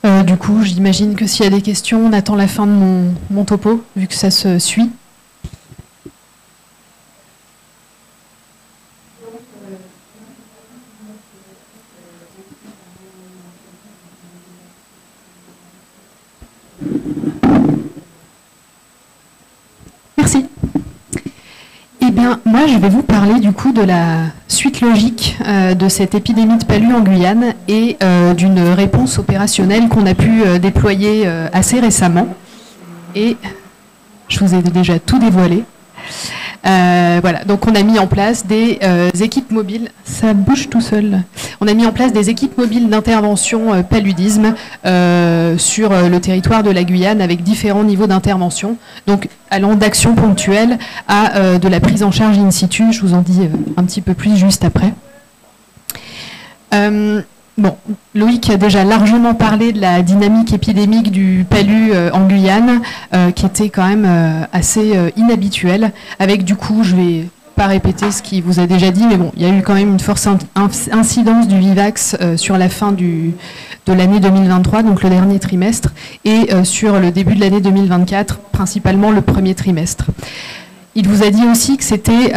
Du coup, j'imagine que s'il y a des questions, on attend la fin de mon topo, vu que ça se suit. Merci. Eh bien, moi, je vais vous parler du coup de la suite logique de cette épidémie de palu en Guyane et d'une réponse opérationnelle qu'on a pu déployer assez récemment. Et je vous ai déjà tout dévoilé. Voilà, donc on a mis en place des équipes mobiles, ça bouge tout seul. On a mis en place des équipes mobiles d'intervention paludisme sur le territoire de la Guyane avec différents niveaux d'intervention, donc allant d'actions ponctuelles à de la prise en charge in situ. Je vous en dis un petit peu plus juste après. Bon, Loïc a déjà largement parlé de la dynamique épidémique du palu en Guyane, qui était quand même assez inhabituelle, avec du coup, je vais pas répéter ce qu'il vous a déjà dit, mais bon, il y a eu quand même une forte incidence du Vivax sur la fin de l'année 2023, donc le dernier trimestre, et sur le début de l'année 2024, principalement le premier trimestre. Il vous a dit aussi que c'était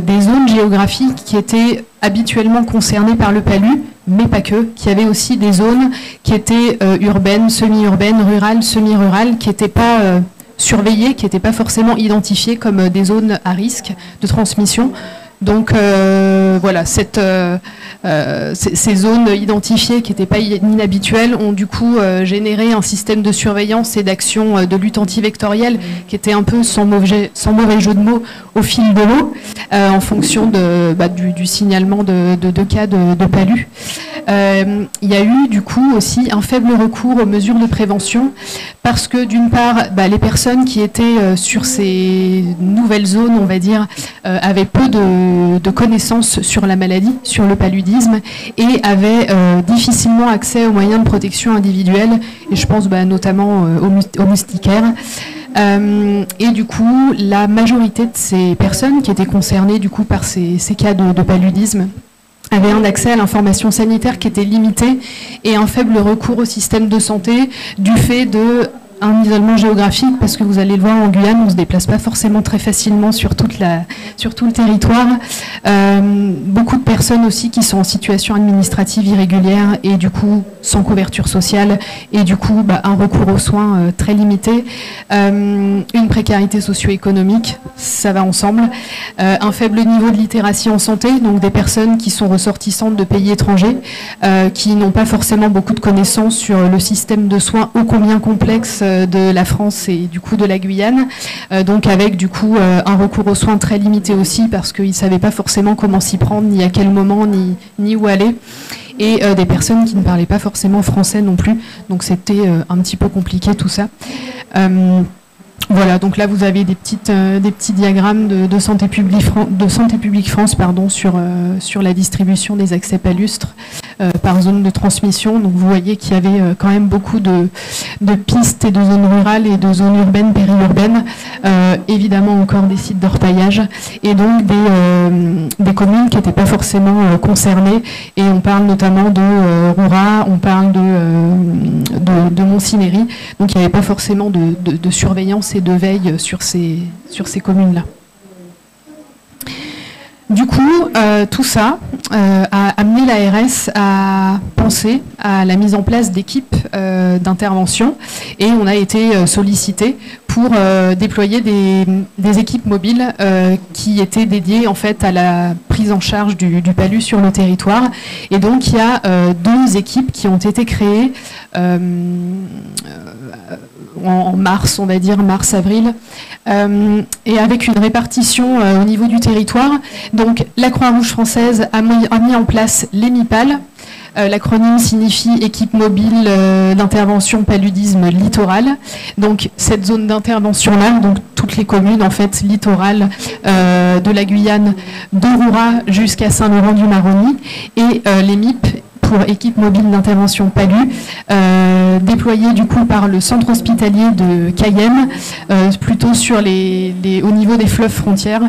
des zones géographiques qui étaient habituellement concernées par le palu, mais pas que, qu'il y avait aussi des zones qui étaient urbaines, semi-urbaines, rurales, semi-rurales, qui n'étaient pas surveillées, qui n'étaient pas forcément identifiées comme des zones à risque de transmission. Donc voilà, ces zones identifiées qui n'étaient pas inhabituelles ont du coup généré un système de surveillance et d'action de lutte antivectorielle qui était un peu sans mauvais jeu de mots au fil de l'eau en fonction du signalement de cas de palu. Il y a eu du coup aussi un faible recours aux mesures de prévention parce que d'une part, les personnes qui étaient sur ces nouvelles zones, on va dire, avaient peu de connaissances sur la maladie, sur le paludisme, et avaient difficilement accès aux moyens de protection individuelle, et je pense notamment aux moustiquaires. Et du coup, la majorité de ces personnes qui étaient concernées du coup par ces cas de paludisme avaient un accès à l'information sanitaire qui était limité et un faible recours au système de santé du fait de un isolement géographique, parce que vous allez le voir en Guyane, on ne se déplace pas forcément très facilement sur tout le territoire. Beaucoup de personnes aussi qui sont en situation administrative irrégulière et du coup sans couverture sociale et du coup un recours aux soins très limité. Une précarité socio-économique, ça va ensemble. Un faible niveau de littératie en santé, donc des personnes qui sont ressortissantes de pays étrangers, qui n'ont pas forcément beaucoup de connaissances sur le système de soins ô combien complexe de la France et du coup de la Guyane, donc avec du coup un recours aux soins très limité aussi parce qu'ils ne savaient pas forcément comment s'y prendre, ni à quel moment, ni où aller, et des personnes qui ne parlaient pas forcément français non plus, donc c'était un petit peu compliqué tout ça. Voilà, donc là vous avez des petits diagrammes de Santé publique France sur la distribution des accès palustres par zone de transmission. Donc vous voyez qu'il y avait quand même beaucoup de pistes et de zones rurales et de zones urbaines, périurbaines, évidemment encore des sites d'orpaillage et donc des communes qui n'étaient pas forcément concernées, et on parle notamment de Roura, on parle de Montcinéry, donc il n'y avait pas forcément de surveillance et de veille sur ces communes-là. Du coup, tout ça a amené l'ARS à penser à la mise en place d'équipes d'intervention, et on a été sollicité pour déployer des équipes mobiles qui étaient dédiées en fait à la prise en charge du palu sur le territoire. Et donc il y a 2 équipes qui ont été créées en mars, on va dire mars-avril, et avec une répartition au niveau du territoire. Donc la Croix-Rouge française a mis en place l'EMIPAL. L'acronyme signifie équipe mobile d'intervention paludisme littoral. Donc cette zone d'intervention-là, donc toutes les communes en fait littorales de la Guyane, de Roura jusqu'à Saint-Laurent-du-Maroni, et l'EMIP pour équipe mobile d'intervention palu déployés du coup par le centre hospitalier de Cayenne, plutôt sur au niveau des fleuves frontières,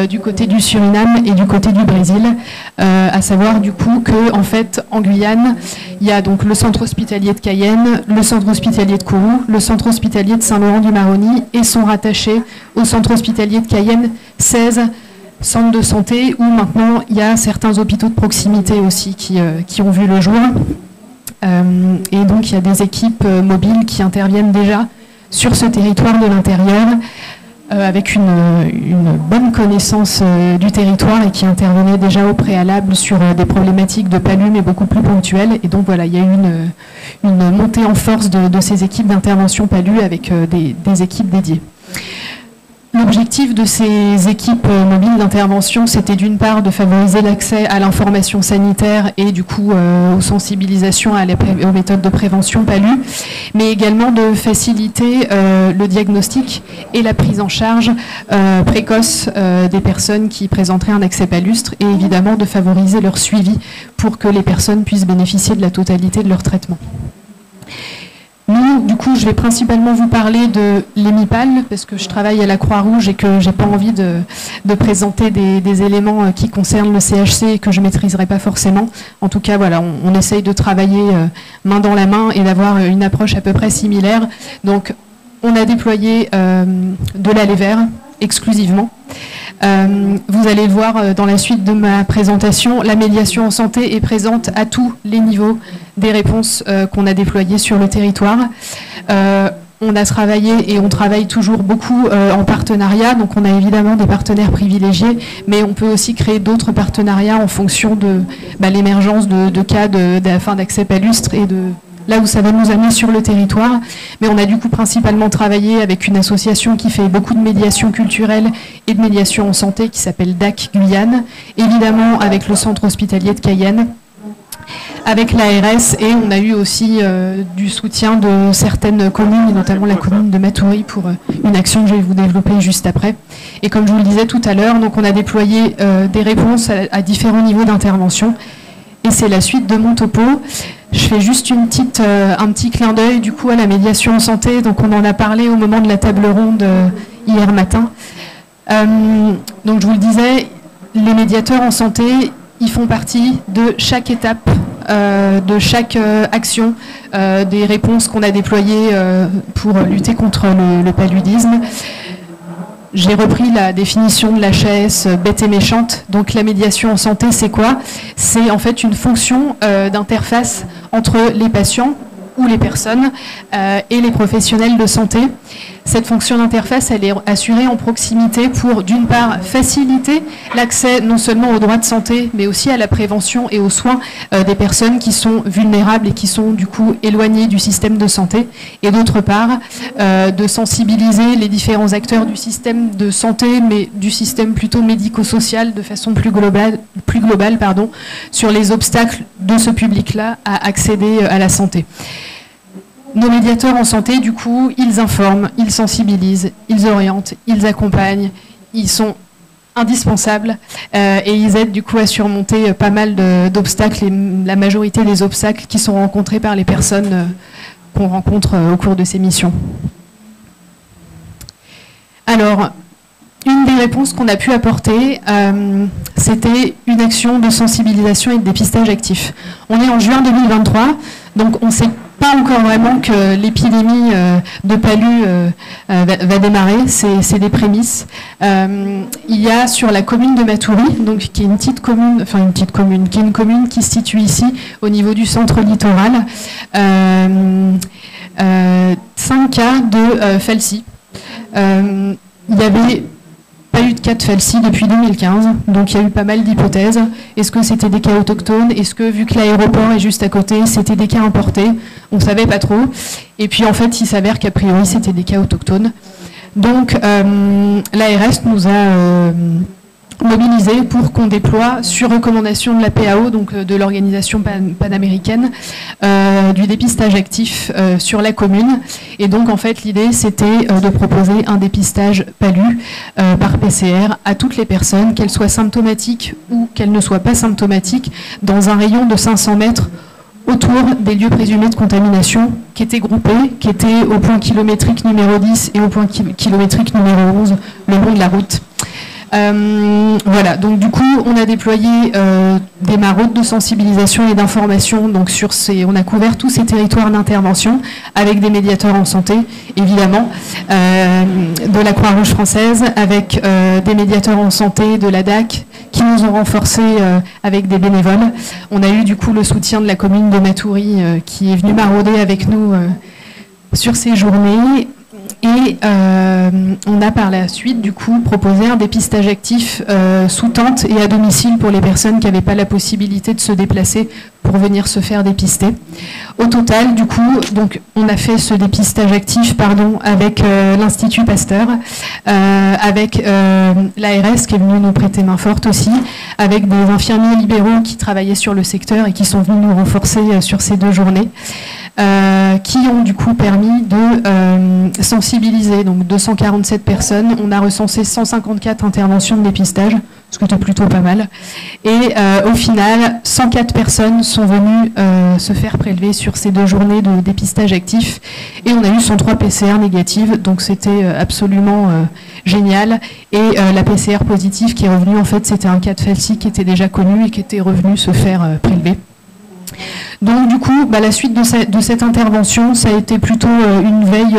du côté du Suriname et du côté du Brésil. À savoir du coup que en fait en Guyane, il y a donc le centre hospitalier de Cayenne, le centre hospitalier de Kourou, le centre hospitalier de Saint-Laurent-du-Maroni, et sont rattachés au centre hospitalier de Cayenne 16 centres de santé, où maintenant il y a certains hôpitaux de proximité aussi qui ont vu le jour. Et donc il y a des équipes mobiles qui interviennent déjà sur ce territoire de l'intérieur, avec une bonne connaissance du territoire, et qui intervenaient déjà au préalable sur des problématiques de palud, mais beaucoup plus ponctuelles. Et donc voilà, il y a eu une montée en force de ces équipes d'intervention palud avec des équipes dédiées. L'objectif de ces équipes mobiles d'intervention, c'était d'une part de favoriser l'accès à l'information sanitaire et du coup aux sensibilisations aux méthodes de prévention palud, mais également de faciliter le diagnostic et la prise en charge précoce des personnes qui présenteraient un accès palustre, et évidemment de favoriser leur suivi pour que les personnes puissent bénéficier de la totalité de leur traitement. Nous, du coup, je vais principalement vous parler de l'Hémipal, parce que je travaille à la Croix-Rouge et que j'ai pas envie de présenter des éléments qui concernent le CHC et que je maîtriserai pas forcément. En tout cas, voilà, on essaye de travailler main dans la main et d'avoir une approche à peu près similaire. Donc, on a déployé de l'ALEVER exclusivement. Vous allez le voir dans la suite de ma présentation, la médiation en santé est présente à tous les niveaux des réponses qu'on a déployées sur le territoire. On a travaillé et on travaille toujours beaucoup en partenariat, donc on a évidemment des partenaires privilégiés, mais on peut aussi créer d'autres partenariats en fonction de l'émergence de cas d'accès palustre et de là où ça va nous amener sur le territoire. Mais on a du coup principalement travaillé avec une association qui fait beaucoup de médiation culturelle et de médiation en santé qui s'appelle DAC Guyane, évidemment avec le centre hospitalier de Cayenne, avec l'ARS, et on a eu aussi du soutien de certaines communes, et notamment la commune de Matoury, pour une action que je vais vous développer juste après. Et comme je vous le disais tout à l'heure, donc on a déployé des réponses à différents niveaux d'intervention. Et c'est la suite de mon topo. Je fais juste un petit clin d'œil du coup à la médiation en santé. Donc on en a parlé au moment de la table ronde hier matin. Donc je vous le disais, les médiateurs en santé, ils font partie de chaque étape, de chaque action, des réponses qu'on a déployées pour lutter contre le paludisme. J'ai repris la définition de l'HAS bête et méchante. Donc la médiation en santé, c'est quoi? C'est en fait une fonction d'interface entre les patients ou les personnes et les professionnels de santé. Cette fonction d'interface, elle est assurée en proximité pour, d'une part, faciliter l'accès non seulement aux droits de santé, mais aussi à la prévention et aux soins des personnes qui sont vulnérables et qui sont du coup éloignées du système de santé, et d'autre part, de sensibiliser les différents acteurs du système de santé, mais du système plutôt médico-social de façon plus globale, sur les obstacles de ce public-là à accéder à la santé. Nos médiateurs en santé, du coup, ils informent, ils sensibilisent, ils orientent, ils accompagnent, ils sont indispensables et ils aident du coup à surmonter pas mal d'obstacles, et la majorité des obstacles qui sont rencontrés par les personnes qu'on rencontre au cours de ces missions. Alors, une des réponses qu'on a pu apporter, c'était une action de sensibilisation et de dépistage actif. On est en juin 2023, donc on sait pas encore vraiment que l'épidémie de palu va démarrer, c'est des prémices. Il y a sur la commune de Matoury, donc qui est une petite commune, qui est une commune qui se situe ici au niveau du centre littoral, 5 cas de falci. Il y avait pas eu de cas de falci depuis 2015, donc il y a eu pas mal d'hypothèses. Est-ce que c'était des cas autochtones? Est-ce que, vu que l'aéroport est juste à côté, c'était des cas importés? On ne savait pas trop. Et puis en fait, il s'avère qu'a priori, c'était des cas autochtones. Donc l'ARS nous a mobilisés pour qu'on déploie, sur recommandation de la PAO, donc de l'organisation panaméricaine, du dépistage actif sur la commune. Et donc en fait l'idée c'était de proposer un dépistage palu par PCR à toutes les personnes, qu'elles soient symptomatiques ou qu'elles ne soient pas symptomatiques, dans un rayon de 500 mètres autour des lieux présumés de contamination qui étaient groupés, qui étaient au point kilométrique numéro 10 et au point kilométrique numéro 11, le long de la route. Voilà, donc du coup, on a déployé des maraudes de sensibilisation et d'information. Donc on a couvert tous ces territoires d'intervention avec des médiateurs en santé, évidemment, de la Croix-Rouge française, avec des médiateurs en santé de la DAC qui nous ont renforcés avec des bénévoles. On a eu du coup le soutien de la commune de Matoury qui est venue marauder avec nous sur ces journées. Et on a par la suite du coup proposé un dépistage actif sous tente et à domicile pour les personnes qui n'avaient pas la possibilité de se déplacer pour venir se faire dépister. Au total, du coup, donc on a fait ce dépistage actif, avec l'Institut Pasteur, avec l'ARS qui est venue nous prêter main forte aussi, avec des infirmiers libéraux qui travaillaient sur le secteur et qui sont venus nous renforcer sur ces 2 journées. Qui ont du coup permis de sensibiliser donc 247 personnes. On a recensé 154 interventions de dépistage, ce qui était plutôt pas mal. Et au final, 104 personnes sont venues se faire prélever sur ces 2 journées de dépistage actif. Et on a eu 103 PCR négatives, donc c'était absolument génial. Et la PCR positive qui est revenue, en fait, c'était un cas de FALSI qui était déjà connu et qui était revenu se faire prélever. Donc du coup, la suite de cette intervention, ça a été plutôt une veille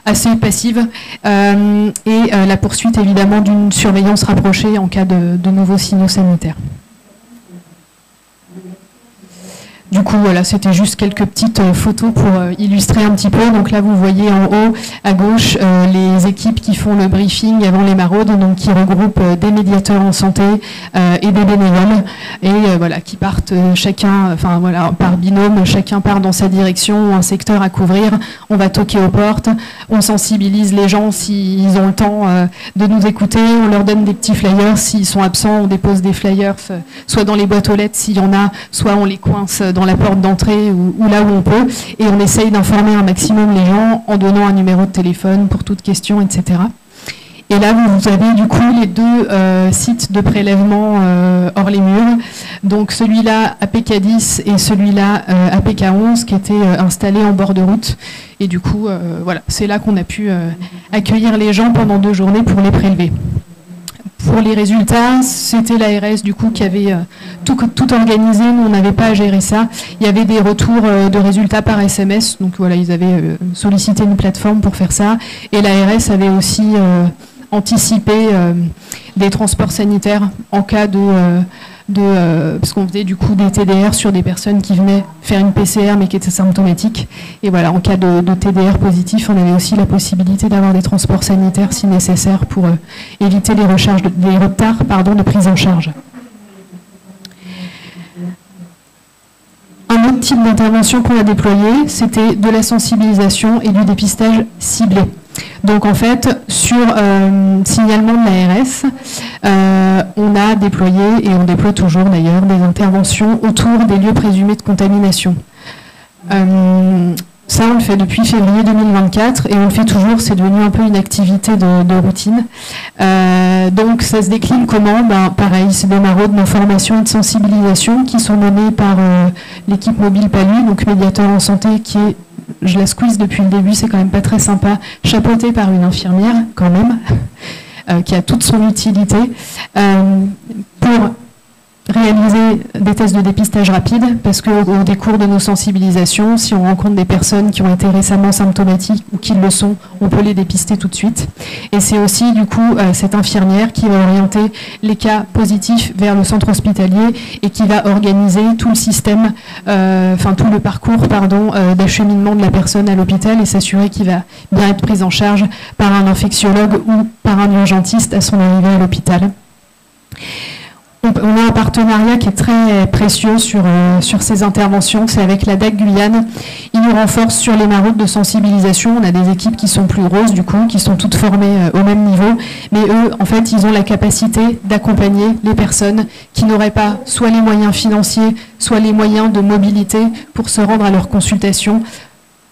assez passive et la poursuite évidemment d'une surveillance rapprochée en cas de nouveaux signaux sanitaires. Du coup, voilà, c'était juste quelques petites photos pour illustrer un petit peu. Donc là, vous voyez en haut, à gauche, les équipes qui font le briefing avant les maraudes, donc qui regroupent des médiateurs en santé et des bénévoles, et voilà, qui partent chacun, par binôme, chacun part dans sa direction, un secteur à couvrir. On va toquer aux portes, on sensibilise les gens s'ils ont le temps de nous écouter, on leur donne des petits flyers. S'ils sont absents, on dépose des flyers, soit dans les boîtes aux lettres s'il y en a, soit on les coince dans la porte d'entrée ou là où on peut, et on essaye d'informer un maximum les gens en donnant un numéro de téléphone pour toute question, etc. Et là, vous avez du coup les 2 sites de prélèvement hors les murs, donc celui-là APK10 et celui-là APK11 qui étaient installés en bord de route. Et du coup, voilà, c'est là qu'on a pu accueillir les gens pendant 2 journées pour les prélever. Pour les résultats, c'était l'ARS du coup qui avait tout organisé. Nous, on n'avait pas à gérer ça. Il y avait des retours de résultats par SMS. Donc voilà, ils avaient sollicité une plateforme pour faire ça. Et l'ARS avait aussi anticipé des transports sanitaires en cas parce qu'on faisait du coup des TDR sur des personnes qui venaient faire une PCR mais qui étaient symptomatiques. Et voilà, en cas de TDR positif, on avait aussi la possibilité d'avoir des transports sanitaires si nécessaire pour éviter les retards de prise en charge. Un autre type d'intervention qu'on a déployé, c'était de la sensibilisation et du dépistage ciblé. Donc en fait, sur signalement de l'ARS, on a déployé, et on déploie toujours d'ailleurs, des interventions autour des lieux présumés de contamination. Ça, on le fait depuis février 2024 et on le fait toujours, c'est devenu un peu une activité de routine. Donc ça se décline comment ? Pareil, c'est des maraudes d'information et de sensibilisation qui sont menées par l'équipe mobile PALU, donc médiateur en santé qui est, je la squeeze depuis le début, c'est quand même pas très sympa, chapeautée par une infirmière quand même, qui a toute son utilité, pour réaliser des tests de dépistage rapide, parce qu'au décours de nos sensibilisations, si on rencontre des personnes qui ont été récemment symptomatiques ou qui le sont, on peut les dépister tout de suite. Et c'est aussi du coup cette infirmière qui va orienter les cas positifs vers le centre hospitalier et qui va organiser tout le système, tout le parcours d'acheminement de la personne à l'hôpital et s'assurer qu'il va bien être pris en charge par un infectiologue ou par un urgentiste à son arrivée à l'hôpital. On a un partenariat qui est très précieux sur ces interventions, c'est avec la DAC Guyane. Ils nous renforcent sur les maraudes de sensibilisation. On a des équipes qui sont plus grosses, du coup, qui sont toutes formées au même niveau. Mais eux, en fait, ils ont la capacité d'accompagner les personnes qui n'auraient pas soit les moyens financiers, soit les moyens de mobilité pour se rendre à leur consultation,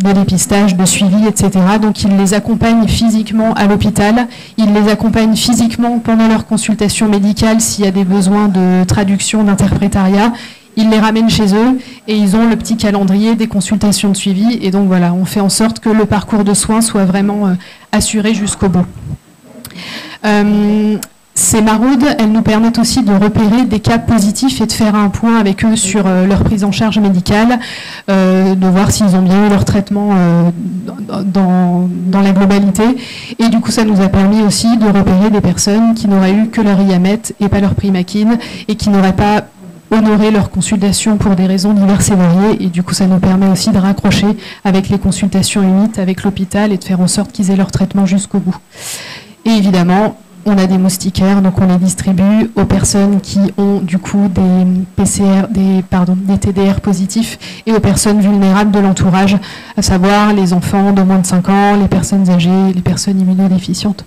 de dépistage, de suivi, etc. Donc ils les accompagnent physiquement à l'hôpital, ils les accompagnent physiquement pendant leur consultation médicale s'il y a des besoins de traduction, d'interprétariat, ils les ramènent chez eux et ils ont le petit calendrier des consultations de suivi. Et donc voilà, on fait en sorte que le parcours de soins soit vraiment assuré jusqu'au bout. Ces maraudes, elles nous permettent aussi de repérer des cas positifs et de faire un point avec eux sur leur prise en charge médicale, de voir s'ils ont bien eu leur traitement dans la globalité. Et du coup, ça nous a permis aussi de repérer des personnes qui n'auraient eu que leur IAMET et pas leur Primaquine et qui n'auraient pas honoré leur consultation pour des raisons diverses et variées. Et du coup, ça nous permet aussi de raccrocher avec les consultations UNIT, avec l'hôpital et de faire en sorte qu'ils aient leur traitement jusqu'au bout. Et évidemment, on a des moustiquaires, donc on les distribue aux personnes qui ont du coup des TDR positifs et aux personnes vulnérables de l'entourage, à savoir les enfants de moins de 5 ans, les personnes âgées, les personnes immunodéficientes.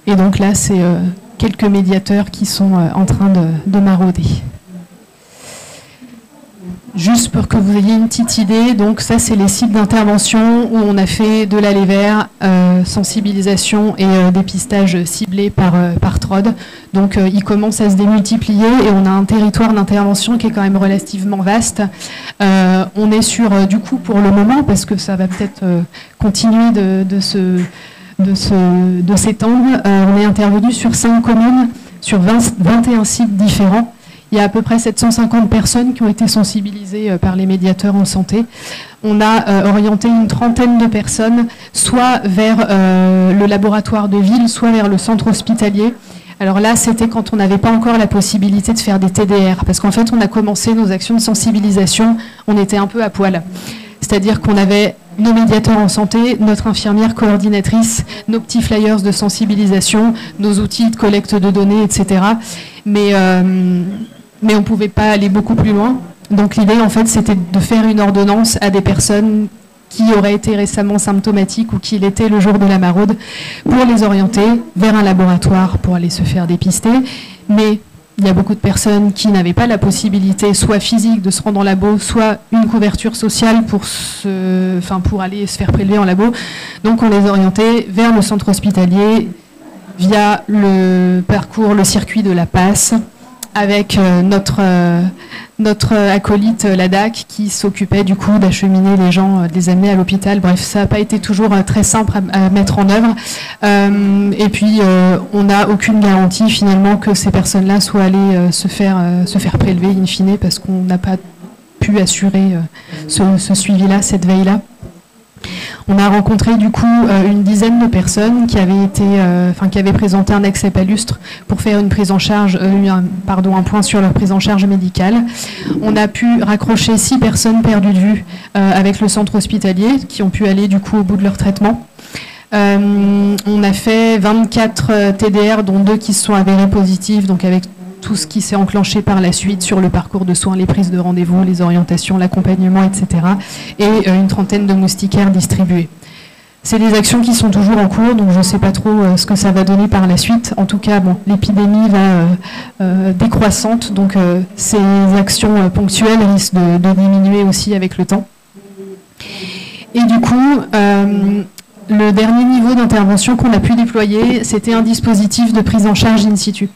Et donc là, c'est quelques médiateurs qui sont en train de marauder. Juste pour que vous ayez une petite idée, donc ça c'est les sites d'intervention où on a fait de l'aller vert, sensibilisation et dépistage ciblé par TROD. Donc il commence à se démultiplier et on a un territoire d'intervention qui est quand même relativement vaste. On est sur, du coup pour le moment, parce que ça va peut-être continuer de s'étendre, on est intervenu sur 5 communes, sur 21 sites différents. Il y a à peu près 750 personnes qui ont été sensibilisées par les médiateurs en santé. On a orienté une trentaine de personnes, soit vers le laboratoire de ville, soit vers le centre hospitalier. Alors là, c'était quand on n'avait pas encore la possibilité de faire des TDR, parce qu'en fait, on a commencé nos actions de sensibilisation, on était un peu à poil. C'est-à-dire qu'on avait nos médiateurs en santé, notre infirmière coordinatrice, nos petits flyers de sensibilisation, nos outils de collecte de données, etc. Mais on ne pouvait pas aller beaucoup plus loin. Donc l'idée, en fait, c'était de faire une ordonnance à des personnes qui auraient été récemment symptomatiques ou qui l'étaient le jour de la maraude, pour les orienter vers un laboratoire pour aller se faire dépister. Mais il y a beaucoup de personnes qui n'avaient pas la possibilité, soit physique, de se rendre en labo, soit une couverture sociale pour aller se faire prélever en labo. Donc on les orientait vers le centre hospitalier via le parcours, le circuit de la passe, avec notre acolyte, la DAC, qui s'occupait du coup d'acheminer les gens, de les amener à l'hôpital. Bref, ça n'a pas été toujours très simple à mettre en œuvre. Et puis, on n'a aucune garantie finalement que ces personnes-là soient allées se faire prélever in fine, parce qu'on n'a pas pu assurer ce suivi-là, cette veille-là. On a rencontré du coup une dizaine de personnes qui avaient présenté un accès palustre pour faire une prise en charge, un point sur leur prise en charge médicale. On a pu raccrocher 6 personnes perdues de vue avec le centre hospitalier qui ont pu aller du coup au bout de leur traitement. On a fait 24 TDR, dont 2 qui se sont avérés positifs, donc avec tout ce qui s'est enclenché par la suite sur le parcours de soins, les prises de rendez-vous, les orientations, l'accompagnement, etc. Et une trentaine de moustiquaires distribués. C'est des actions qui sont toujours en cours, donc je ne sais pas trop ce que ça va donner par la suite. En tout cas, bon, l'épidémie va décroissante, donc ces actions ponctuelles risquent de diminuer aussi avec le temps. Et du coup, le dernier niveau d'intervention qu'on a pu déployer, c'était un dispositif de prise en charge in situ.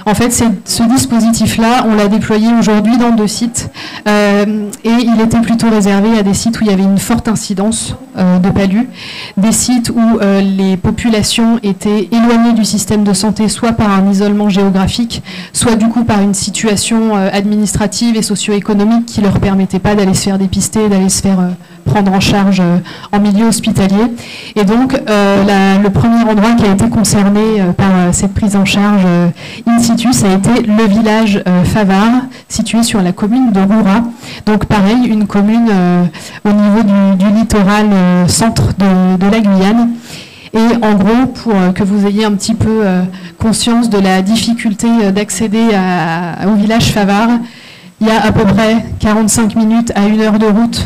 En fait, ce dispositif-là, on l'a déployé aujourd'hui dans 2 sites et il était plutôt réservé à des sites où il y avait une forte incidence de palud, des sites où les populations étaient éloignées du système de santé, soit par un isolement géographique, soit du coup par une situation administrative et socio-économique qui ne leur permettait pas d'aller se faire dépister, d'aller se faire prendre en charge en milieu hospitalier. Et donc, le premier endroit qui a été concerné par cette prise en charge in situ, ça a été le village Favard, situé sur la commune de Roura. Donc pareil, une commune au niveau du littoral centre de la Guyane. Et en gros, pour que vous ayez un petit peu conscience de la difficulté d'accéder au village Favard, il y a à peu près 45 minutes à 1 heure de route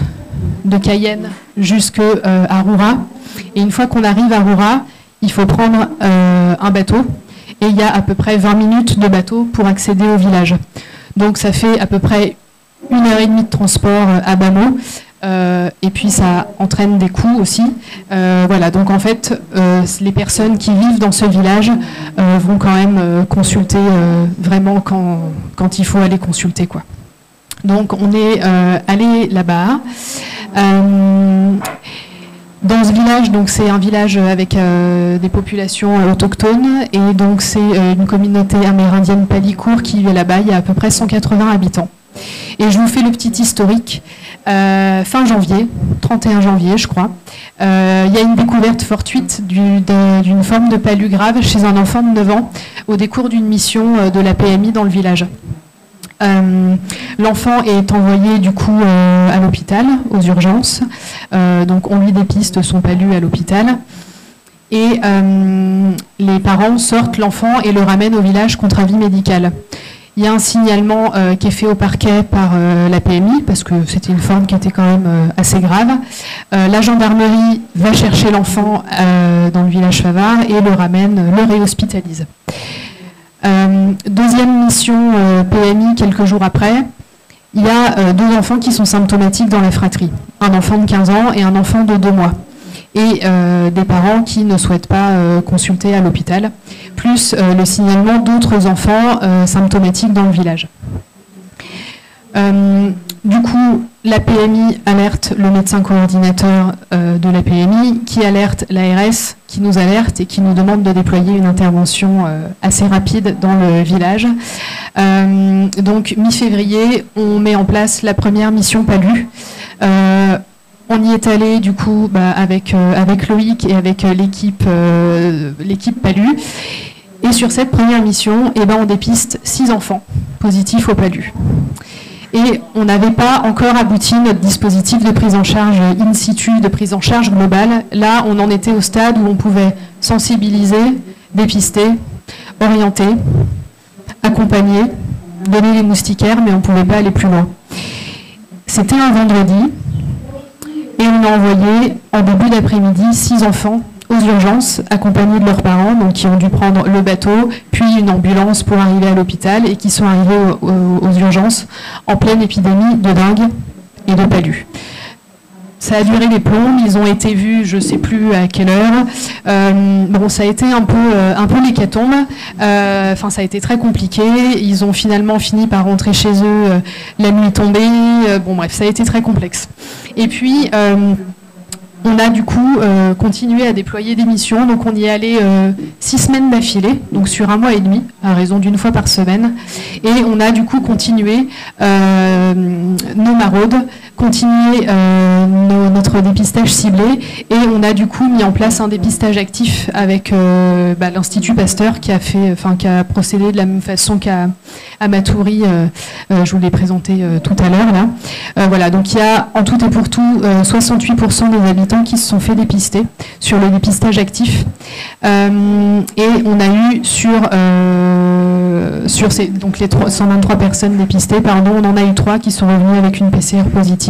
de Cayenne jusqu'à Roura. Et une fois qu'on arrive à Roura, il faut prendre un bateau. Et il y a à peu près 20 minutes de bateau pour accéder au village. Donc ça fait à peu près 1h30 de transport à bas mot. et puis ça entraîne des coûts aussi. Voilà, donc en fait, les personnes qui vivent dans ce village vont quand même consulter vraiment quand il faut aller consulter, quoi. Donc on est allé là-bas. Dans ce village, donc c'est un village avec des populations autochtones, et donc c'est une communauté amérindienne Palicourt qui vit là-bas. Il y a à peu près 180 habitants. Et je vous fais le petit historique. Fin janvier, 31 janvier je crois, il y a une découverte fortuite d'une forme de palu grave chez un enfant de 9 ans au décours d'une mission de la PMI dans le village. L'enfant est envoyé du coup à l'hôpital, aux urgences, donc on lui dépiste son palu à l'hôpital, et les parents sortent l'enfant et le ramènent au village contre avis médical. Il y a un signalement qui est fait au parquet par la PMI, parce que c'était une forme qui était quand même assez grave. La gendarmerie va chercher l'enfant dans le village Favard et le ramène, le réhospitalise. Deuxième mission PMI, quelques jours après, il y a 2 enfants qui sont symptomatiques dans la fratrie. Un enfant de 15 ans et un enfant de 2 mois. Et des parents qui ne souhaitent pas consulter à l'hôpital, plus le signalement d'autres enfants symptomatiques dans le village. Du coup, la PMI alerte le médecin coordinateur de la PMI, qui alerte l'ARS, qui nous alerte et qui nous demande de déployer une intervention assez rapide dans le village. Donc, mi-février, on met en place la première mission PALU. On y est allé du coup avec Loïc et avec l'équipe PALU. Et sur cette première mission, on dépiste 6 enfants positifs au PALU. Et on n'avait pas encore abouti notre dispositif de prise en charge in situ, de prise en charge globale. Là, on en était au stade où on pouvait sensibiliser, dépister, orienter, accompagner, donner les moustiquaires, mais on ne pouvait pas aller plus loin. C'était un vendredi. Et on a envoyé en début d'après-midi 6 enfants aux urgences, accompagnés de leurs parents, donc qui ont dû prendre le bateau, puis une ambulance pour arriver à l'hôpital, et qui sont arrivés aux urgences en pleine épidémie de dengue et de palu. Ça a duré des plombs, ils ont été vus, je ne sais plus à quelle heure. Bon, ça a été un peu l'hécatombe. Enfin, ça a été très compliqué. Ils ont finalement fini par rentrer chez eux la nuit tombée. Bon, bref, ça a été très complexe. Et puis, on a du coup continué à déployer des missions. Donc, on y est allé 6 semaines d'affilée, donc sur 1 mois et demi, à raison d'1 fois par semaine. Et on a du coup continué nos maraudes, continué notre dépistage ciblé, et on a du coup mis en place un dépistage actif avec l'Institut Pasteur qui a procédé de la même façon qu'à Matoury, je vous l'ai présenté tout à l'heure là. Voilà, donc il y a en tout et pour tout 68% des habitants qui se sont fait dépister sur le dépistage actif, et on a eu sur les 123 personnes dépistées, on en a eu 3 qui sont revenus avec une PCR positive.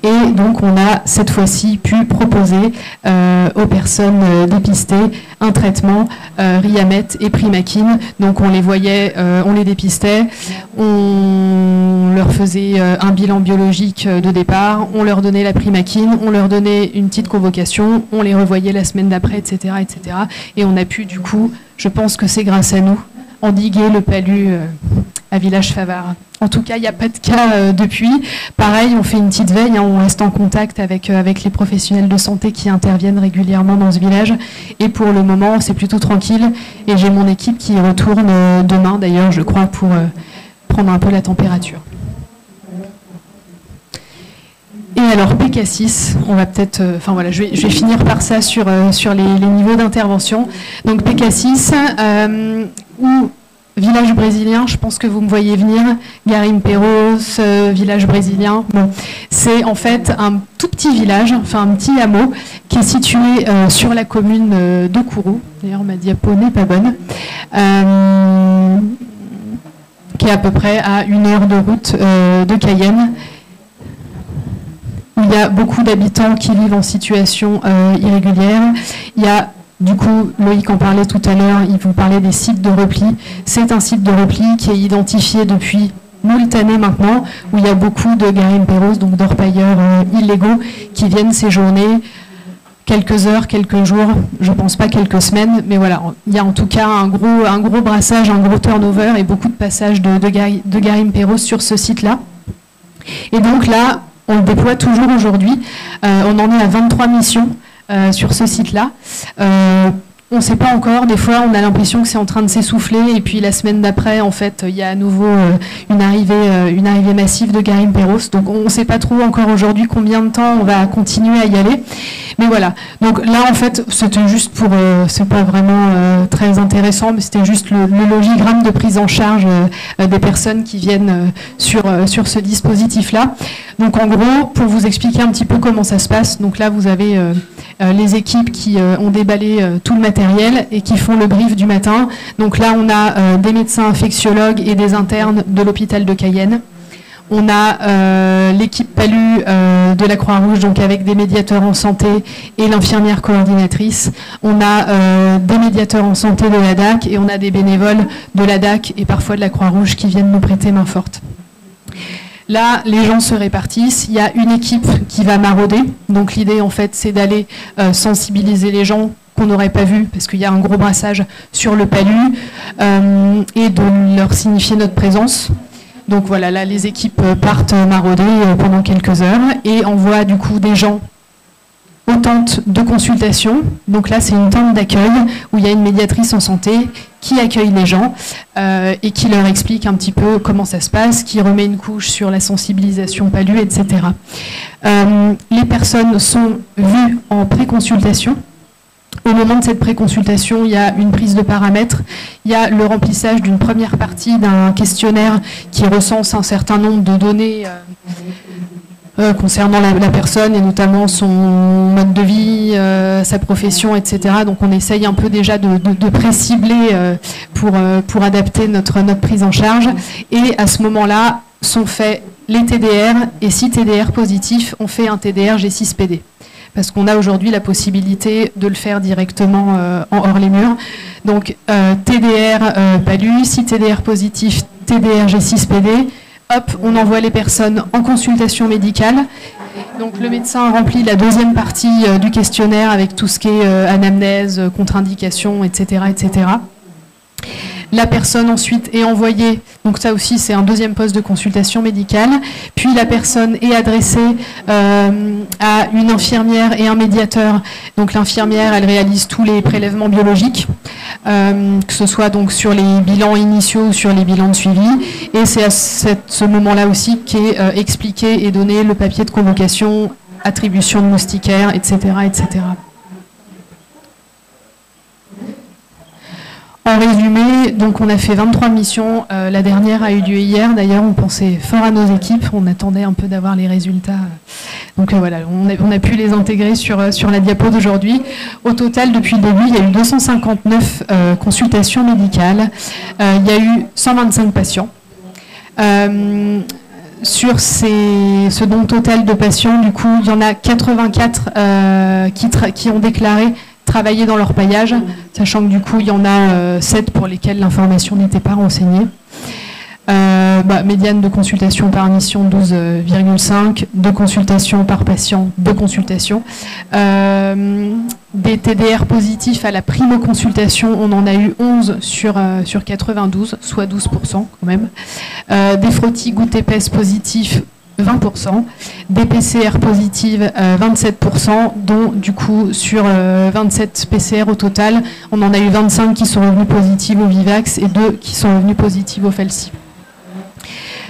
Et donc on a cette fois-ci pu proposer aux personnes dépistées un traitement Riamet et Primaquine. Donc on les voyait, on les dépistait, on leur faisait un bilan biologique de départ, on leur donnait la Primaquine, on leur donnait une petite convocation, on les revoyait la semaine d'après, etc., etc. Et on a pu du coup, je pense que c'est grâce à nous, endiguer le palu à Village Favard. En tout cas, il n'y a pas de cas depuis. Pareil, on fait une petite veille, on reste en contact avec les professionnels de santé qui interviennent régulièrement dans ce village. Et pour le moment, c'est plutôt tranquille. Et j'ai mon équipe qui retourne demain, d'ailleurs, je crois, pour prendre un peu la température. Et alors, PK6, on va peut-être... je vais finir par ça sur les niveaux d'intervention. Donc, PK6, ou village brésilien, je pense que vous me voyez venir, Garimperos, village brésilien. Bon, c'est en fait un tout petit village, un petit hameau, qui est situé sur la commune de Kourou. D'ailleurs, ma diapo n'est pas bonne. Qui est à peu près à 1 heure de route de Cayenne. Il y a beaucoup d'habitants qui vivent en situation irrégulière. Il y a, du coup, Loïc en parlait tout à l'heure, il vous parlait des sites de repli. C'est un site de repli qui est identifié depuis moult années maintenant, où il y a beaucoup de garimperos, donc d'orpailleurs illégaux, qui viennent séjourner quelques heures, quelques jours, je ne pense pas quelques semaines, mais voilà, il y a en tout cas un gros brassage, un gros turnover et beaucoup de passages de garimperos sur ce site-là. Et donc là, on le déploie toujours aujourd'hui. On en est à 23 missions sur ce site-là. On ne sait pas encore, des fois on a l'impression que c'est en train de s'essouffler et puis la semaine d'après, en fait, il y a à nouveau une arrivée massive de garimperos. Donc on ne sait pas trop encore aujourd'hui combien de temps on va continuer à y aller. Mais voilà, donc là en fait c'était juste pour, c'est pas vraiment très intéressant, mais c'était juste le logigramme de prise en charge des personnes qui viennent sur ce dispositif-là. Donc en gros, pour vous expliquer un petit peu comment ça se passe, donc là vous avez les équipes qui ont déballé tout le matériel et qui font le brief du matin. Donc là on a des médecins infectiologues et des internes de l'hôpital de Cayenne. On a l'équipe PALU de la Croix-Rouge, donc avec des médiateurs en santé et l'infirmière coordinatrice. On a des médiateurs en santé de la DAC et on a des bénévoles de la DAC et parfois de la Croix-Rouge qui viennent nous prêter main forte. Là, les gens se répartissent. Il y a une équipe qui va marauder. Donc l'idée, en fait, c'est d'aller sensibiliser les gens qu'on n'aurait pas vus, parce qu'il y a un gros brassage sur le PALU, et de leur signifier notre présence. Donc voilà, là, les équipes partent marauder pendant quelques heures et envoient du coup des gens aux tentes de consultation. Donc là, c'est une tente d'accueil où il y a une médiatrice en santé qui accueille les gens et qui leur explique un petit peu comment ça se passe, qui remet une couche sur la sensibilisation PALU, etc. Les personnes sont vues en pré-consultation. Au moment de cette préconsultation, il y a une prise de paramètres, il y a le remplissage d'une première partie d'un questionnaire qui recense un certain nombre de données concernant la personne et notamment son mode de vie, sa profession, etc. Donc on essaye un peu déjà de pré-cibler pour adapter notre prise en charge. Et à ce moment-là, sont faits les TDR et si TDR positif, on fait un TDR G6PD. Parce qu'on a aujourd'hui la possibilité de le faire directement en hors les murs. Donc TDR PALU, si TDR positif, TDR G6PD, hop, on envoie les personnes en consultation médicale. Donc le médecin remplit la deuxième partie du questionnaire avec tout ce qui est anamnèse, contre-indication, etc., etc. La personne ensuite est envoyée, donc ça aussi c'est un deuxième poste de consultation médicale, puis la personne est adressée à une infirmière et un médiateur. Donc l'infirmière, elle réalise tous les prélèvements biologiques, que ce soit donc sur les bilans initiaux ou sur les bilans de suivi, et c'est à ce moment-là aussi qu'est expliqué et donné le papier de convocation, attribution de moustiquaire, etc., etc. En résumé, donc on a fait 23 missions, la dernière a eu lieu hier, d'ailleurs on pensait fort à nos équipes, on attendait un peu d'avoir les résultats, donc voilà, on a pu les intégrer sur la diapo d'aujourd'hui. Au total, depuis le début, il y a eu 259 consultations médicales, il y a eu 125 patients. Sur ce nombre total de patients, du coup, il y en a 84 qui ont déclaré travailler dans leur paillage, sachant que du coup, il y en a 7 pour lesquels l'information n'était pas renseignée. Médiane de consultation par mission 12,5, de consultations par patient, 2 consultations. Des TDR positifs à la primo-consultation, on en a eu 11 sur 92, soit 12% quand même. Des frottis gouttes épaisses positifs, 20%, des PCR positives 27%, dont du coup sur 27 PCR au total, on en a eu 25 qui sont revenus positifs au Vivax et 2 qui sont revenus positifs au Falsi.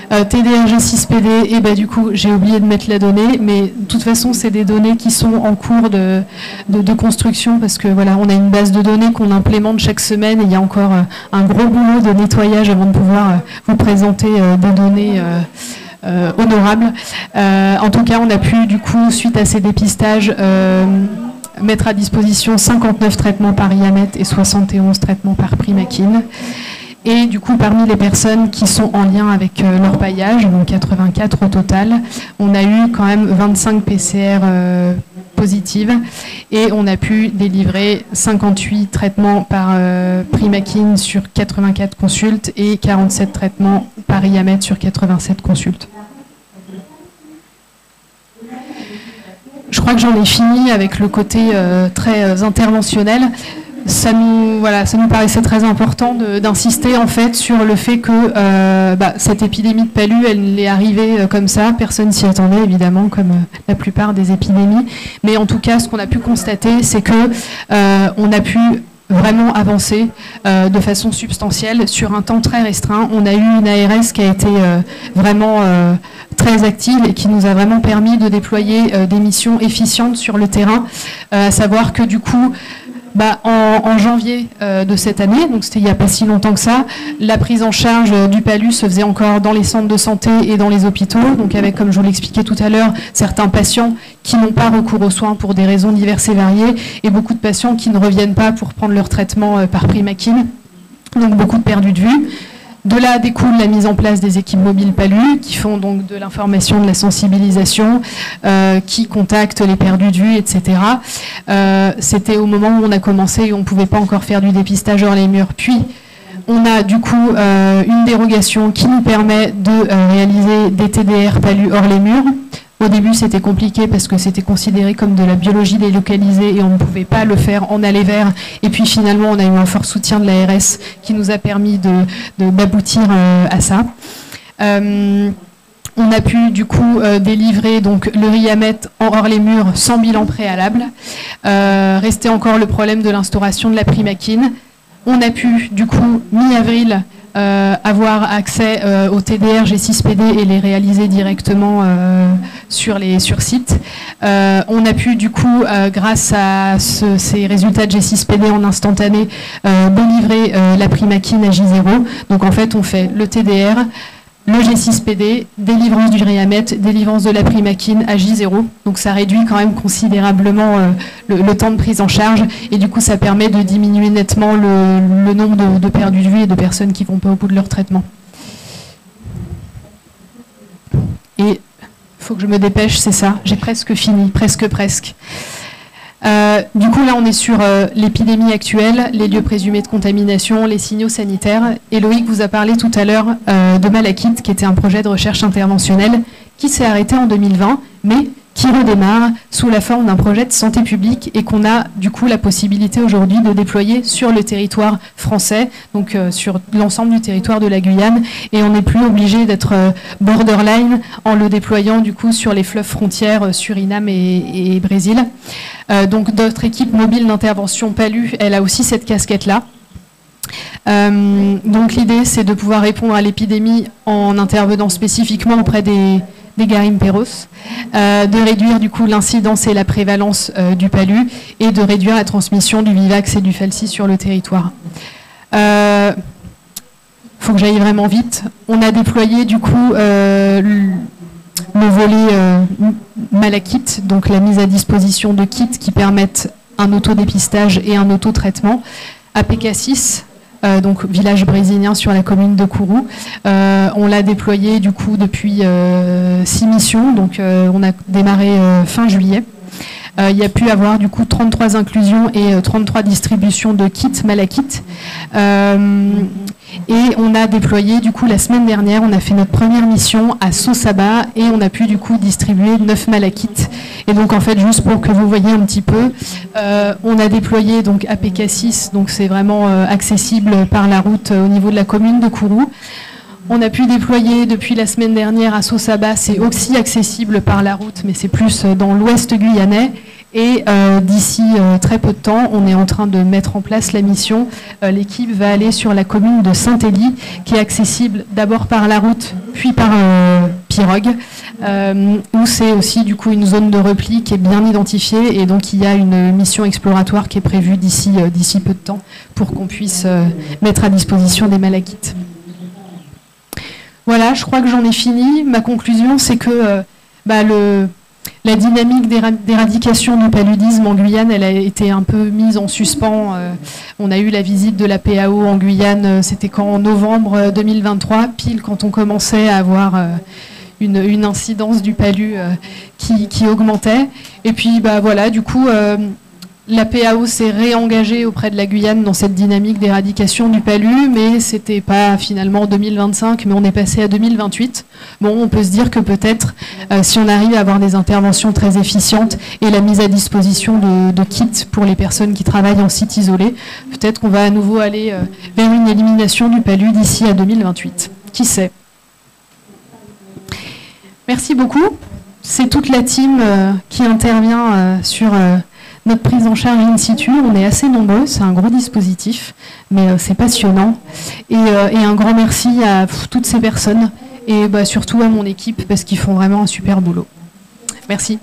TDR G6PD, et du coup j'ai oublié de mettre la donnée, mais de toute façon c'est des données qui sont en cours de construction parce que voilà, on a une base de données qu'on implémente chaque semaine et il y a encore un gros boulot de nettoyage avant de pouvoir vous présenter des données honorable. En tout cas, on a pu, du coup, suite à ces dépistages, mettre à disposition 59 traitements par IAMET et 71 traitements par Primaquine. Et du coup, parmi les personnes qui sont en lien avec leur paillage, donc 84 au total, on a eu quand même 25 PCR positive. Et on a pu délivrer 58 traitements par Primakin sur 84 consultes et 47 traitements par IAMED sur 87 consultes. Je crois que j'en ai fini avec le côté très interventionnel. Ça nous paraissait très important d'insister en fait sur le fait que cette épidémie de palu, elle est arrivée comme ça, personne s'y attendait évidemment, comme la plupart des épidémies. Mais en tout cas, ce qu'on a pu constater, c'est que on a pu vraiment avancer de façon substantielle sur un temps très restreint. On a eu une ARS qui a été vraiment très active et qui nous a vraiment permis de déployer des missions efficientes sur le terrain, à savoir que du coup, en janvier de cette année, donc c'était il n'y a pas si longtemps que ça, la prise en charge du palu se faisait encore dans les centres de santé et dans les hôpitaux, donc avec, comme je vous l'expliquais tout à l'heure, certains patients qui n'ont pas recours aux soins pour des raisons diverses et variées, et beaucoup de patients qui ne reviennent pas pour prendre leur traitement par Primakin, donc beaucoup de perdus de vue. De là découle la mise en place des équipes mobiles palu qui font donc de l'information, de la sensibilisation, qui contactent les perdus de vue, etc. C'était au moment où on a commencé et on ne pouvait pas encore faire du dépistage hors les murs. Puis on a du coup une dérogation qui nous permet de réaliser des TDR palu hors les murs. Au début, c'était compliqué parce que c'était considéré comme de la biologie délocalisée et on ne pouvait pas le faire en aller vers. Et puis finalement, on a eu un fort soutien de l'ARS qui nous a permis d'aboutir à ça. On a pu du coup délivrer donc le RIAMET en hors les murs sans bilan préalable. Restait encore le problème de l'instauration de la Primakin. On a pu du coup mi-avril avoir accès au TDR G6PD et les réaliser directement sur site. On a pu du coup, grâce à ces résultats de G6PD en instantané, délivrer la Primakin à J0. Donc en fait, on fait le TDR, le G6PD, délivrance du RIAMET, délivrance de la Primakin à J0. Donc ça réduit quand même considérablement le temps de prise en charge et du coup ça permet de diminuer nettement le nombre de perdus de vue et de personnes qui ne vont pas au bout de leur traitement. Et il faut que je me dépêche, c'est ça, j'ai presque fini, presque. Du coup, là, on est sur l'épidémie actuelle, les lieux présumés de contamination, les signaux sanitaires. Et Loïc vous a parlé tout à l'heure de Malakit, qui était un projet de recherche interventionnelle qui s'est arrêté en 2020, mais qui redémarre sous la forme d'un projet de santé publique et qu'on a du coup la possibilité aujourd'hui de déployer sur le territoire français, donc sur l'ensemble du territoire de la Guyane. Et on n'est plus obligé d'être borderline en le déployant du coup sur les fleuves frontières Suriname et Brésil. Donc notre équipe mobile d'intervention PALU, elle a aussi cette casquette-là. Donc l'idée, c'est de pouvoir répondre à l'épidémie en intervenant spécifiquement auprès des garimperos, de réduire du coup l'incidence et la prévalence du palu et de réduire la transmission du vivax et du falci sur le territoire. Faut que j'aille vraiment vite. On a déployé du coup le volet Malakit, donc la mise à disposition de kits qui permettent un autodépistage et un autotraitement. APK6, donc village brésilien sur la commune de Kourou. On l'a déployé du coup depuis 6 missions, donc on a démarré fin juillet. Il y a pu avoir du coup 33 inclusions et 33 distributions de kits Malakit. Et on a déployé du coup la semaine dernière, on a fait notre première mission à Sosaba et on a pu du coup distribuer 9 Malakit. Et donc en fait, juste pour que vous voyez un petit peu, on a déployé donc APK6, donc c'est vraiment accessible par la route au niveau de la commune de Kourou. On a pu déployer depuis la semaine dernière à Sosaba, c'est aussi accessible par la route, mais c'est plus dans l'ouest guyanais. Et d'ici très peu de temps, on est en train de mettre en place la mission. L'équipe va aller sur la commune de Saint-Élie, qui est accessible d'abord par la route, puis par pirogue, où c'est aussi du coup une zone de repli qui est bien identifiée. Et donc il y a une mission exploratoire qui est prévue d'ici peu de temps pour qu'on puisse mettre à disposition des Malakites. Voilà, je crois que j'en ai fini. Ma conclusion, c'est que la dynamique d'éradication du paludisme en Guyane, elle a été un peu mise en suspens. On a eu la visite de la PAO en Guyane, c'était en novembre 2023, pile quand on commençait à avoir une incidence du palu qui augmentait. Et puis voilà, du coup, la PAO s'est réengagée auprès de la Guyane dans cette dynamique d'éradication du palu, mais c'était pas finalement en 2025, mais on est passé à 2028. Bon, on peut se dire que peut-être, si on arrive à avoir des interventions très efficientes et la mise à disposition de kits pour les personnes qui travaillent en site isolé, peut-être qu'on va à nouveau aller vers une élimination du palu d'ici à 2028. Qui sait? Merci beaucoup. C'est toute la team qui intervient sur notre prise en charge in situ. On est assez nombreux, c'est un gros dispositif, mais c'est passionnant. Et un grand merci à toutes ces personnes et surtout à mon équipe parce qu'ils font vraiment un super boulot. Merci.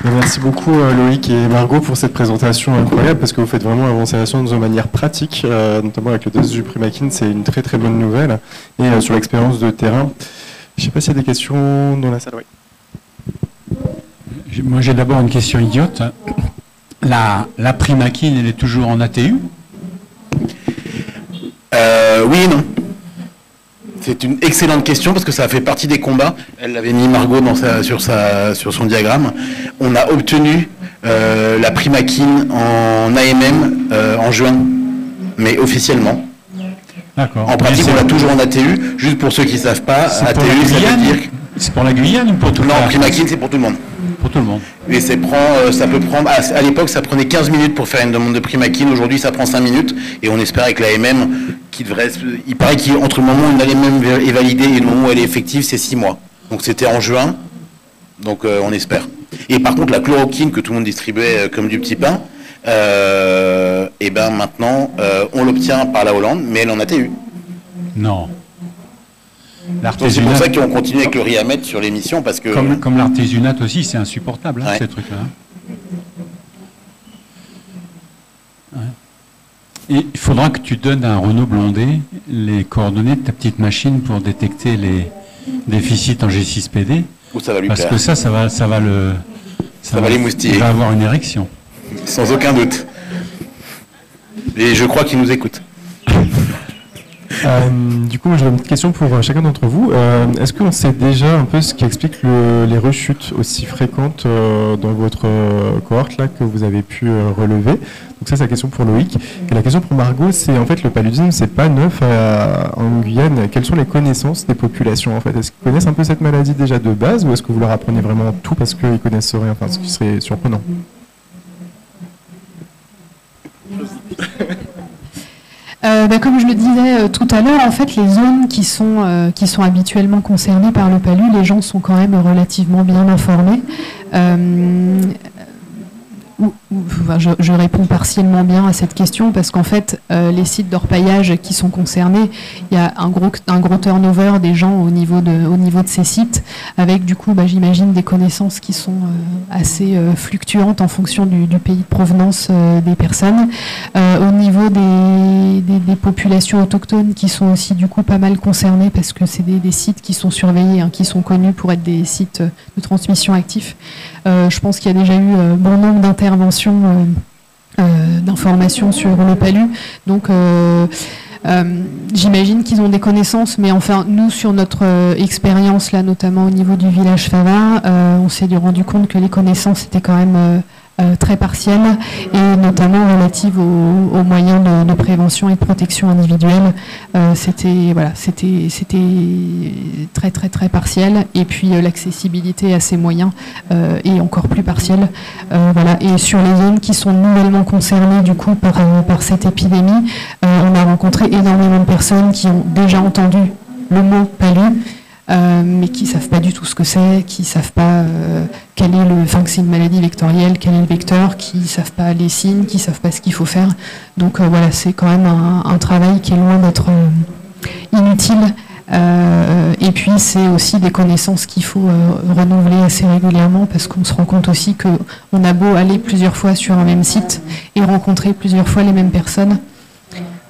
Merci beaucoup Loïc et Margot pour cette présentation incroyable parce que vous faites vraiment avancer la science de manière pratique, notamment avec le test du Primakin, c'est une très très bonne nouvelle. Et sur l'expérience de terrain, je ne sais pas s'il y a des questions dans la salle. Oui. Moi j'ai d'abord une question idiote. La Primakin, elle est toujours en ATU? Oui et non. C'est une excellente question parce que ça fait partie des combats. Elle l'avait mis Margot sur son diagramme. On a obtenu la Primakin en AMM en juin, mais officiellement. D'accord. En pratique, on l'a toujours en ATU. Juste pour ceux qui ne savent pas, ATU, ça veut dire... C'est pour la Guyane ou pour tout le monde? Non, Primakin, c'est pour tout le monde. Pour tout le monde. Et ça peut prendre... À l'époque, ça prenait 15 minutes pour faire une demande de Primakin. Aujourd'hui, ça prend 5 minutes. Et on espère avec l'AMM qui devrait... Il paraît qu'entre le moment où l'AMM est validée et le moment où elle est effective, c'est 6 mois. Donc c'était en juin. Donc on espère. Et par contre, la chloroquine que tout le monde distribuait comme du petit pain, et ben maintenant, on l'obtient par la Hollande, mais elle en ATU. Non. C'est pour ça qu'on continue avec le RIAMET sur l'émission, parce que... Comme l'artésunate aussi, c'est insupportable, hein, ces trucs-là. Ouais. Et il faudra que tu donnes à Renaud Blondet les coordonnées de ta petite machine pour détecter les déficits en G6PD. Ça va lui parce plaire. Que ça va l'émoustiller. Il va avoir une érection. Sans aucun doute. Et je crois qu'il nous écoute. Du coup, j'ai une petite question pour chacun d'entre vous. Est-ce qu'on sait déjà un peu ce qui explique les rechutes aussi fréquentes dans votre cohorte là que vous avez pu relever? Donc ça, c'est la question pour Loïc. Et la question pour Margot, c'est en fait le paludisme, c'est pas neuf en Guyane. Quelles sont les connaissances des populations en fait? Est-ce qu'ils connaissent un peu cette maladie déjà de base ou est-ce que vous leur apprenez vraiment tout parce qu'ils connaissent rien? Enfin, ce qui serait surprenant. Comme je le disais tout à l'heure, en fait, les zones qui sont habituellement concernées par le palu, les gens sont quand même relativement bien informés. Je réponds partiellement bien à cette question parce qu'en fait, les sites d'orpaillage qui sont concernés, il y a un gros turnover des gens au niveau de ces sites, avec du coup, j'imagine, des connaissances qui sont assez fluctuantes en fonction du pays de provenance des personnes. Au niveau des populations autochtones qui sont aussi du coup pas mal concernées parce que c'est des sites qui sont surveillés, hein, qui sont connus pour être des sites de transmission actifs. Je pense qu'il y a déjà eu bon nombre d'interventions, d'informations sur le palu. Donc, j'imagine qu'ils ont des connaissances, mais enfin, nous, sur notre expérience, là, notamment au niveau du village Fava, on s'est rendu compte que les connaissances étaient quand même très partielles, et notamment relatives aux moyens de prévention et de protection individuelle. C'était très très très partiel, et puis l'accessibilité à ces moyens est encore plus partielle. Et sur les zones qui sont nouvellement concernées du coup par cette épidémie, on a rencontré énormément de personnes qui ont déjà entendu le mot palu, mais qui ne savent pas du tout ce que c'est, qui ne savent pas que c'est une maladie vectorielle, quel est le vecteur, qui ne savent pas les signes, qui ne savent pas ce qu'il faut faire. Donc c'est quand même un travail qui est loin d'être inutile. Et puis c'est aussi des connaissances qu'il faut renouveler assez régulièrement parce qu'on se rend compte aussi qu'on a beau aller plusieurs fois sur un même site et rencontrer plusieurs fois les mêmes personnes,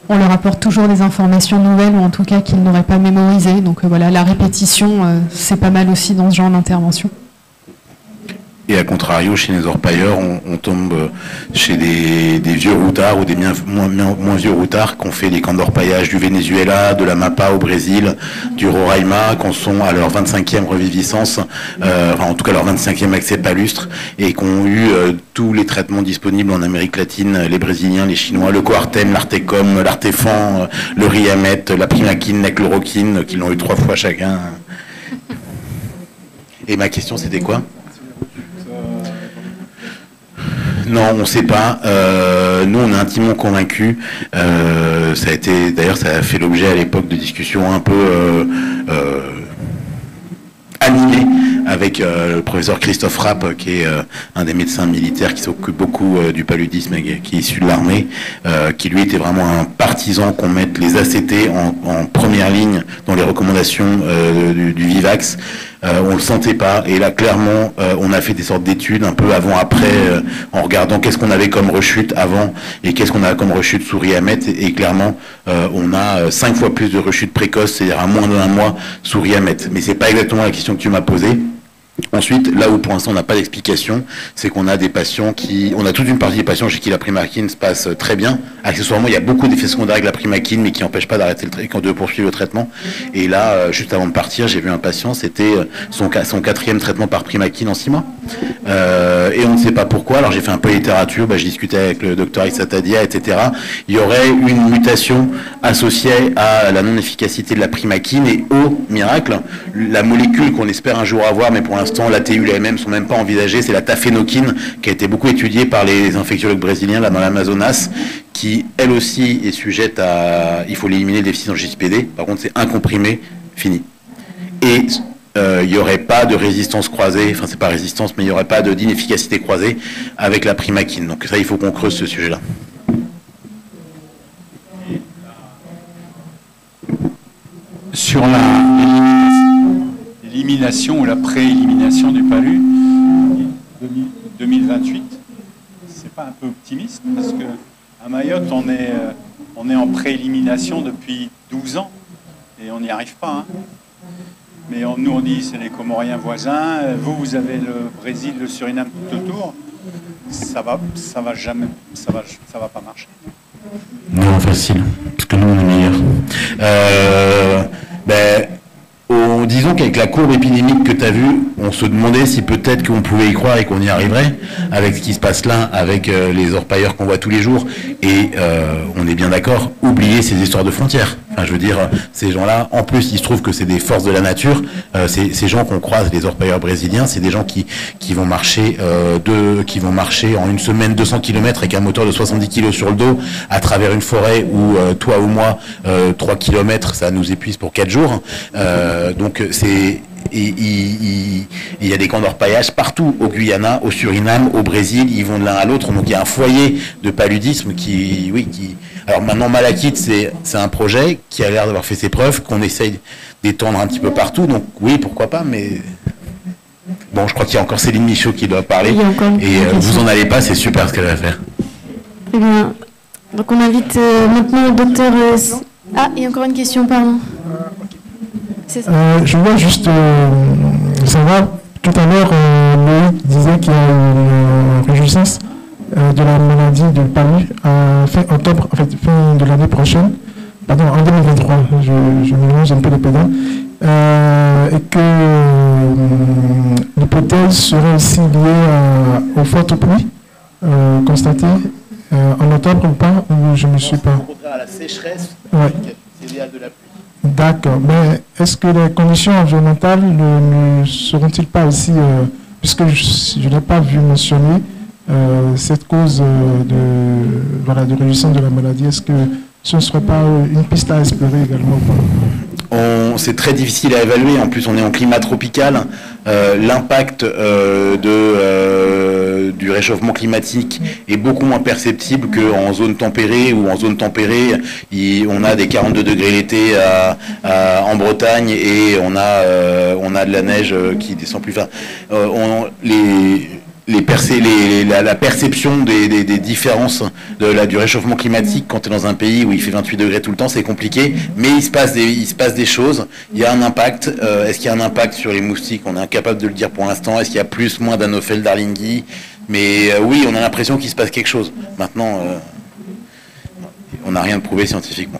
on leur apporte toujours des informations nouvelles ou en tout cas qu'ils n'auraient pas mémorisées. Donc la répétition, c'est pas mal aussi dans ce genre d'intervention. Et à contrario, chez les orpailleurs, on tombe chez des vieux routards ou des moins vieux routards qui ont fait les camps d'orpaillage du Venezuela, de la Mapa au Brésil, du Roraima, qui sont à leur 25e reviviscence, en tout cas leur 25e accès palustre, et qui ont eu tous les traitements disponibles en Amérique latine, les Brésiliens, les Chinois, le Coartem, l'Artecom, l'Artefan, le Riamet, la primaquine, la chloroquine, qui l'ont eu 3 fois chacun. Et ma question, c'était quoi ? Non, on ne sait pas. Nous, on est intimement convaincus. Ça a été, d'ailleurs, ça a fait l'objet à l'époque de discussions un peu animées avec le professeur Christophe Rapp, qui est un des médecins militaires qui s'occupe beaucoup du paludisme, et qui est issu de l'armée, qui lui était vraiment un partisan qu'on mette les ACT en première ligne dans les recommandations du Vivax. On le sentait pas, et là clairement on a fait des sortes d'études un peu avant-après en regardant qu'est-ce qu'on avait comme rechute avant et qu'est-ce qu'on a comme rechute sous Riamet, et clairement on a 5 fois plus de rechutes précoces, c'est-à-dire à moins d'1 mois sous Riamet. Mais c'est pas exactement la question que tu m'as posée. Ensuite, là où pour l'instant on n'a pas d'explication, c'est qu'on a des patients on a toute une partie des patients chez qui la primaquine se passe très bien. Accessoirement, il y a beaucoup d'effets secondaires avec la primaquine, mais qui n'empêchent pas d'arrêter de poursuivre le traitement. Et là, juste avant de partir, j'ai vu un patient, c'était son 4e traitement par primaquine en 6 mois. Et on ne sait pas pourquoi. Alors j'ai fait un peu de littérature, j'ai discuté avec le docteur Ixatadia, etc. Il y aurait une mutation associée à la non-efficacité de la primaquine, et au miracle, la molécule qu'on espère un jour avoir, mais pour l'instant la TU, les MM sont même pas envisagées, c'est la tafénoquine, qui a été beaucoup étudiée par les infectiologues brésiliens là dans l'Amazonas, qui elle aussi est sujette à, il faut l'éliminer le déficit en GSPD. Par contre, c'est un comprimé, fini. Et il n'y aurait pas de résistance croisée, enfin c'est pas résistance, mais il n'y aurait pas d'inefficacité croisée avec la primaquine. Donc ça, il faut qu'on creuse ce sujet-là. Sur l'élimination ou la pré-élimination du palu, 2028, c'est pas un peu optimiste, parce que à Mayotte, on est en pré-élimination depuis 12 ans et on n'y arrive pas. Hein. Mais nous, on dit c'est les Comoriens voisins. Vous avez le Brésil, le Suriname tout autour. Ça va pas marcher. Non, facile, parce que nous, on est meilleurs. Disons qu'avec la courbe épidémique que tu as vue, on se demandait si peut-être qu'on pouvait y croire et qu'on y arriverait, avec ce qui se passe là, avec les orpailleurs qu'on voit tous les jours. Et on est bien d'accord, oublier ces histoires de frontières. Enfin, je veux dire, ces gens-là, en plus, il se trouve que c'est des forces de la nature. Ces gens qu'on croise, les orpailleurs brésiliens, c'est des gens qui vont marcher en une semaine 200 km avec un moteur de 70 kg sur le dos, à travers une forêt où toi ou moi, 3 km, ça nous épuise pour 4 jours. Donc il y a des camps d'orpaillage partout, au Guyana, au Suriname, au Brésil, ils vont de l'un à l'autre. Donc il y a un foyer de paludisme qui. Alors maintenant, Malachite, c'est un projet qui a l'air d'avoir fait ses preuves, qu'on essaye d'étendre un petit peu partout. Donc oui, pourquoi pas, mais bon, je crois qu'il y a encore Céline Michaud qui doit parler. Et vous en allez pas, c'est super ce qu'elle va faire. Très bien. Donc on invite maintenant le docteur. Ah, il y a encore une question, pardon. Je voulais juste savoir, tout à l'heure, Loïc disait qu'il y a une réjouissance de la maladie de palu fin octobre, en fait, fin de l'année prochaine, pardon, en 2023, je mélange un peu les pédales, et que l'hypothèse serait aussi liée aux fortes pluies constatées en octobre ou pas, ou je ne me suis pas. Au contraire, à la sécheresse, ouais. C'est lié à de la pluie. D'accord, mais est-ce que les conditions environnementales ne seront-ils pas aussi, puisque je n'ai pas vu mentionner cette cause de réduction de la maladie, est-ce que ce ne serait pas une piste à explorer également ou pas? C'est très difficile à évaluer, en plus on est en climat tropical, l'impact du réchauffement climatique est beaucoup moins perceptible qu'en zone tempérée, où en zone tempérée on a des 42 degrés l'été en Bretagne et on a de la neige qui descend plus. Enfin, la perception des différences du réchauffement climatique quand tu es dans un pays où il fait 28 degrés tout le temps, c'est compliqué, mais il se passe des choses, il y a un impact. Est-ce qu'il y a un impact sur les moustiques? On est incapable de le dire pour l'instant. Est-ce qu'il y a plus, moins d'Anophel darlingii? Mais oui, on a l'impression qu'il se passe quelque chose. Maintenant, on n'a rien de prouvé scientifiquement.